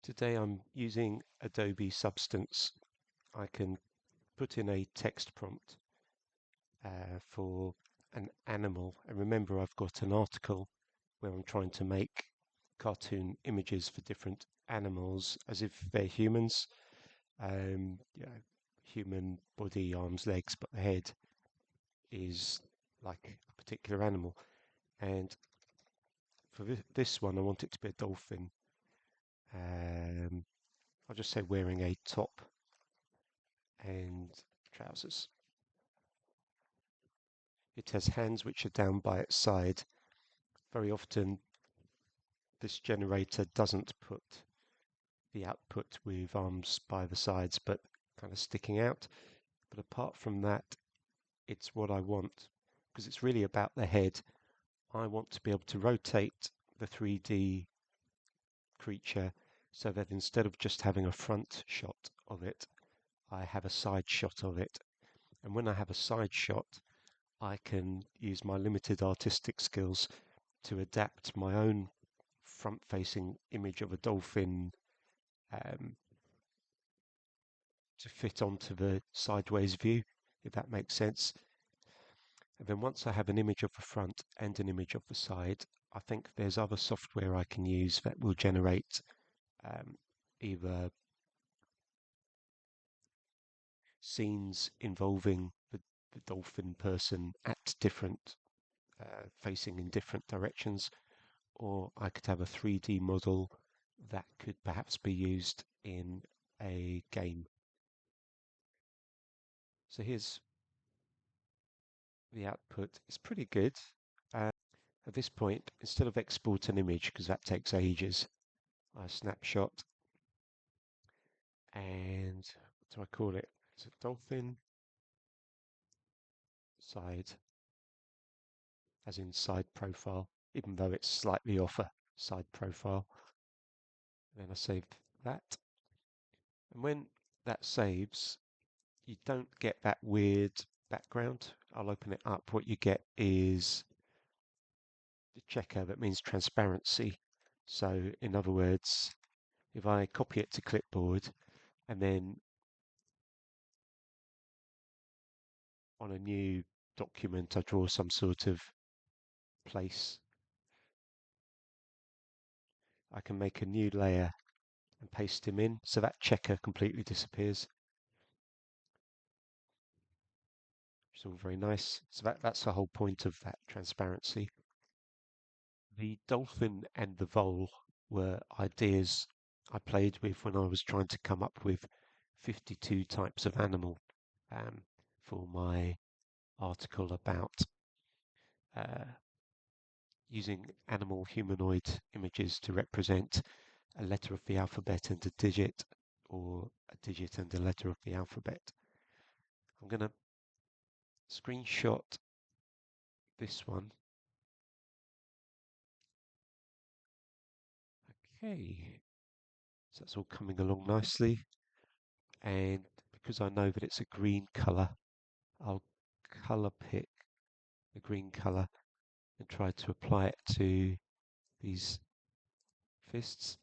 Today I'm using Adobe Substance. I can put in a text prompt for an animal. And remember, I've got an article where I'm trying to make cartoon images for different animals as if they're humans. Human body, arms, legs, but the head is like a particular animal. And for this one, I want it to be a dolphin. I'll just say wearing a top and trousers. It has hands which are down by its side. Very often this generator doesn't put the output with arms by the sides but kind of sticking out. But apart from that, it's what I want because it's really about the head. I want to be able to rotate the 3D creature so that instead of just having a front shot of it, I have a side shot of it. And when I have a side shot, I can use my limited artistic skills to adapt my own front-facing image of a dolphin to fit onto the sideways view, if that makes sense. And then once I have an image of the front and an image of the side, I think there's other software I can use that will generate either scenes involving the dolphin person at different facing in different directions, or I could have a 3D model that could perhaps be used in a game. So here's the output. It's pretty good. At this point, instead of export an image, because that takes ages, I snapshot and what do I call it? It's a dolphin side, as in side profile, even though it's slightly off a side profile. Then I saved that. And when that saves, you don't get that weird background. I'll open it up. What you get is the checker that means transparency. So in other words, if I copy it to clipboard and then on a new document I draw some sort of place, I can make a new layer and paste him in, so that checker completely disappears. It's all very nice. So that's the whole point of that transparency. The dolphin and the vole were ideas I played with when I was trying to come up with 52 types of animal for my article about using animal humanoid images to represent a letter of the alphabet and a digit, or a digit and a letter of the alphabet. I'm going to screenshot this one. Okay, so that's all coming along nicely. And because I know that it's a green color, I'll color pick the green color and try to apply it to these fists.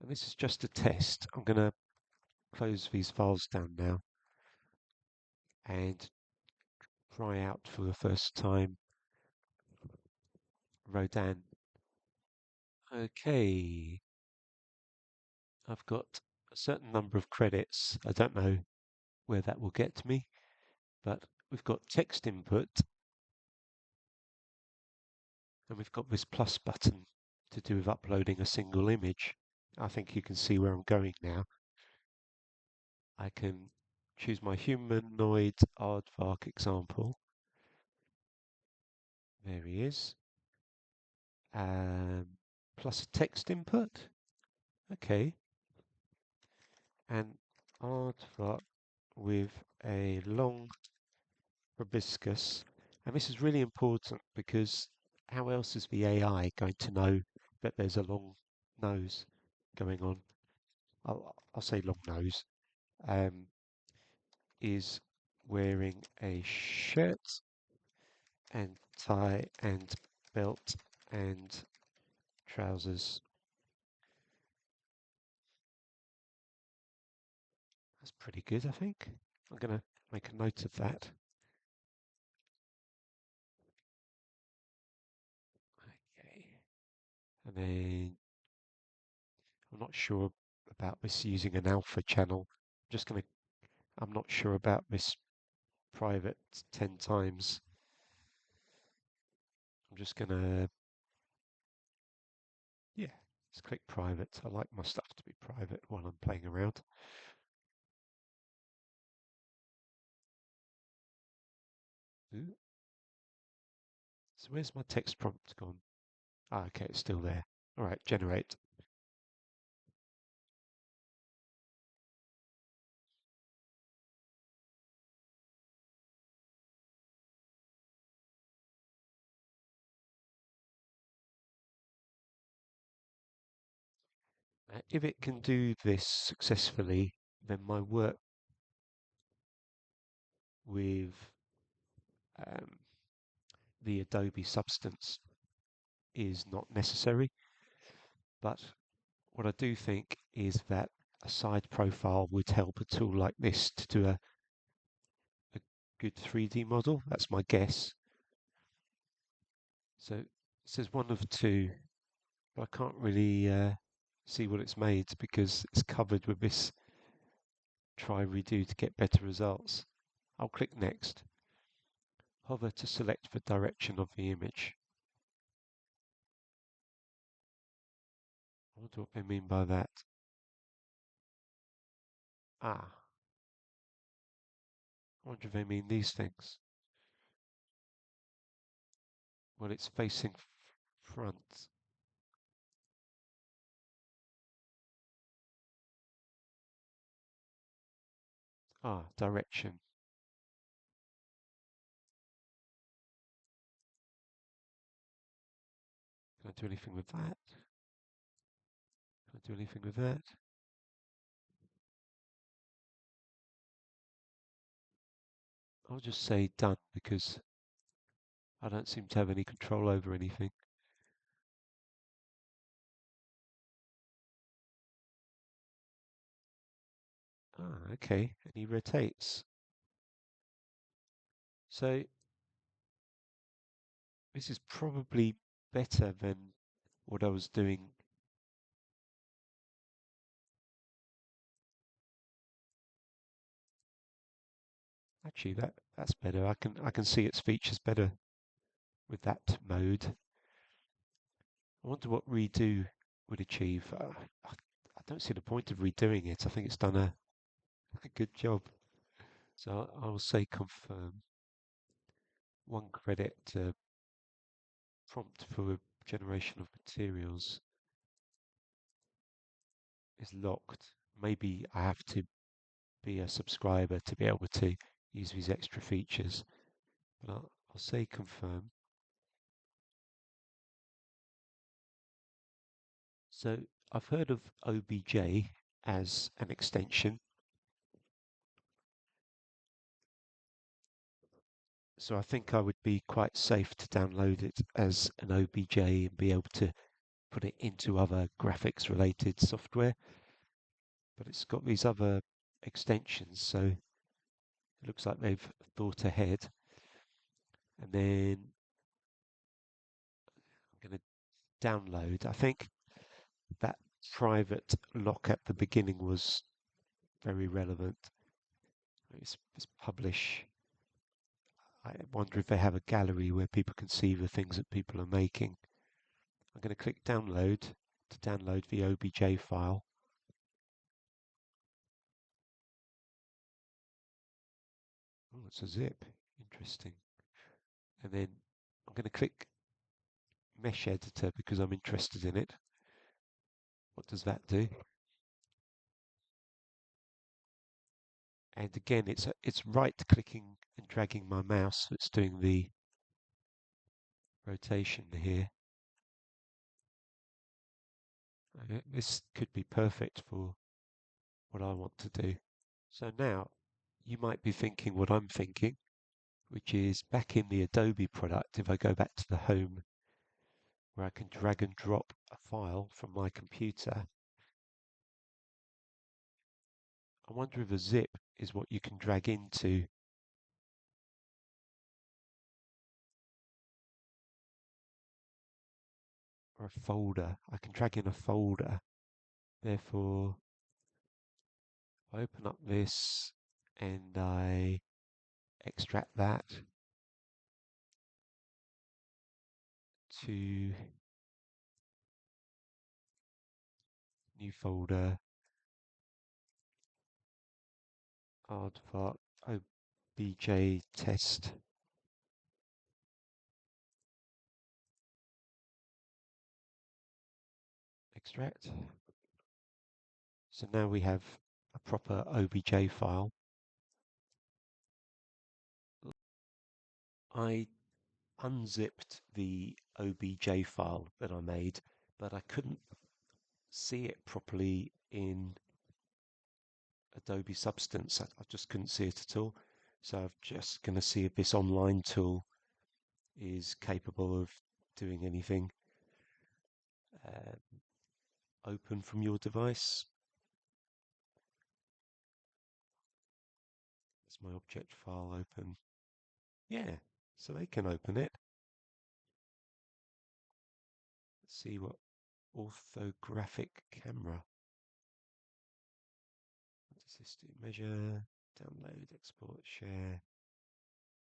And this is just a test. I'm going to close these files down now and try out for the first time Rodin. Okay, I've got a certain number of credits. I don't know where that will get me, but we've got text input and we've got this plus button to do with uploading a single image. I think you can see where I'm going now. I can choose my humanoid aardvark example. There he is. Plus a text input. Okay. And aardvark with a long proboscis. And this is really important because how else is the AI going to know that there's a long nose going on? I'll say long nose. Is wearing a shirt and tie and belt and trousers. That's pretty good, I think. I'm going to make a note of that. Okay. And then I'm not sure about this using an alpha channel. I'm not sure about this private 10 times. I'm just going to, yeah, just click private. I like my stuff to be private while I'm playing around. Ooh. So where's my text prompt gone? Ah, okay, it's still there. All right, generate. If it can do this successfully, then my work with um, the Adobe Substance is not necessary. But what I do think is that a side profile would help a tool like this to do a good 3D model. That's my guess. So it says one of two, but I can't really see what it's made because it's covered with this try redo to get better results. I'll click next. Hover to select the direction of the image. I wonder what they mean by that. Ah, I wonder if they mean these things. Well, it's facing front. Ah, direction. Can I do anything with that? Can I do anything with that? I'll just say done because I don't seem to have any control over anything. Ah, okay. And he rotates. So this is probably better than what I was doing. Actually, that's better. I can see its features better with that mode. I wonder what redo would achieve. I don't see the point of redoing it. I think it's done a good job. So I'll say confirm. One credit prompt for generation of materials is locked. Maybe I have to be a subscriber to be able to use these extra features. But I'll say confirm. So I've heard of OBJ as an extension. So I think I would be quite safe to download it as an OBJ and be able to put it into other graphics related software. But it's got these other extensions, so it looks like they've thought ahead. And then I'm going to download. I think that private lock at the beginning was very relevant. It's publish. I wonder if they have a gallery where people can see the things that people are making. I'm going to click download to download the OBJ file. Oh, it's a zip. Interesting. And then I'm going to click mesh editor because I'm interested in it. What does that do? And again, it's right clicking and dragging my mouse that's doing the rotation here. This could be perfect for what I want to do. So now you might be thinking what I'm thinking, which is back in the Adobe product, if I go back to the home where I can drag and drop a file from my computer. I wonder if a zip is what you can drag into or a folder. I can drag in a folder. Therefore, I open up this and I extract that to new folder, aardvark, obj test, extract. So now we have a proper obj file. I unzipped the obj file that I made, but I couldn't see it properly in Adobe Substance. I just couldn't see it at all. So I'm just going to see if this online tool is capable of doing anything. Open from your device. Is my object file open? Yeah, so they can open it. Let's see what orthographic camera. What does this do? Measure, download, export, share,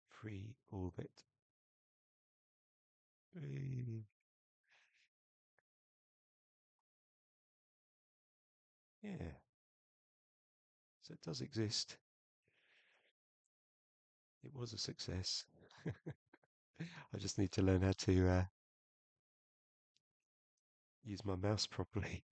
free orbit. Yeah, so it does exist. It was a success. I just need to learn how to use my mouse properly.